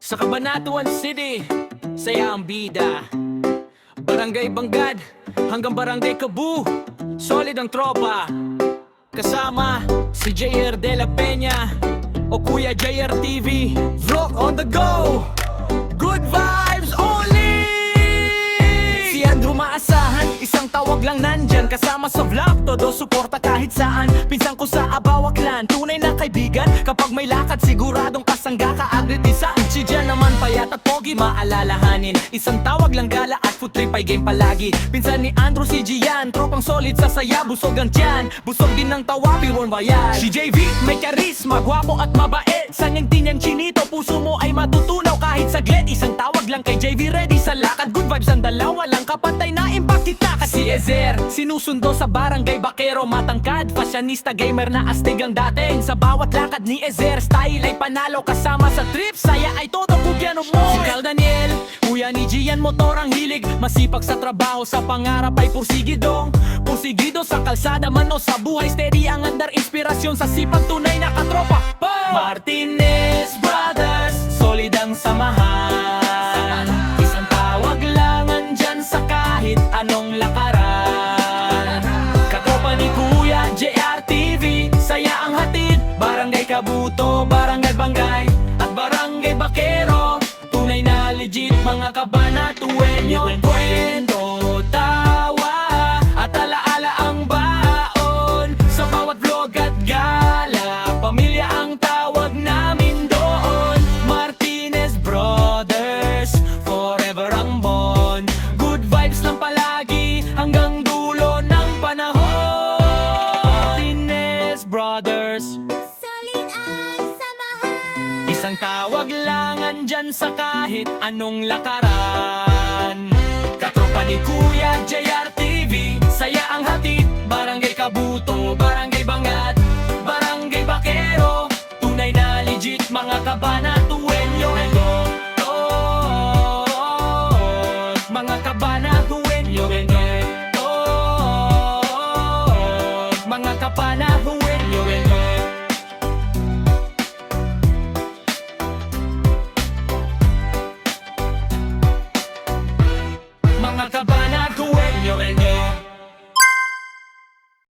Sa Cabanatuan City, saya ang bida. Barangay Banggad, hanggang Barangay Cabu, solid ang tropa. Kasama si JR De La Peña o Kuya JR TV. Vlog on the go, good vibes only. Si Andrew Maasahan, isang tawag lang nandyan. Kasama sa vlog, todo suporta kahit saan. Pinsan ko sa Abawaklan, tunay na kaibigan. Kapag may lakad, siguradong kasangga ka agad isa. Si Jan naman payat at pogi, maalalahanin. Isang tawag lang gala at food trip ay game palagi. Pinsan ni Andrew si Gian, tropang solid sa saya. Busog ang tiyan, busog din ng tawa, pirwan bayad. Si JV, may karisma, gwapo at mabait. Sanyang tinyang chinito, puso mo ay matutunaw kahit saglit. Isang tawag lang kay JV, ready sa lakad. Good vibes ang dalawa lang, kapantay na impact kita. Kasi Ezer, sinusundo sa barangay Bakero. Matangkad, fashionista, gamer na astig ang dating. Sa bawat lakad ni Ezer, style ay panalo. Kasama sa trip, saya ay todo kubyano mo. Si Carl Daniel, kuya ni Gian, motor ang hilig. Masipag sa trabaho, sa pangarap ay pursigidong. Pursigido sa kalsada man o sa buhay, steady ang andar, inspirasyon sa sipag, tunay na katropa. Martinez Brothers, solid ang samahan. Isang tawag lang andyan sa kahit anong lakaran. Katropa ni Kuya JR TV, saya ang hatid. Barangay Cabuto, Barangay Banggay at Barangay Bakero, tunay na legit mga Cabanatueño. Kwento, tawa at alaala ang baon. Sa bawat vlog at gala, pamilya ang tawag namin doon. Martinez Brothers, forever ang bond. Good vibes lang palagi hanggang dulo ng panahon. Martinez Brothers, Solid ang samahan. isang tawag lang andyan sa kahit anong lakaran. Katropa ni Kuya JR TV, saya ang hatid. Barangay Cabuto, Barangay Banggad, Barangay Bakero, tunay na legit mga Cabanatueño. Mga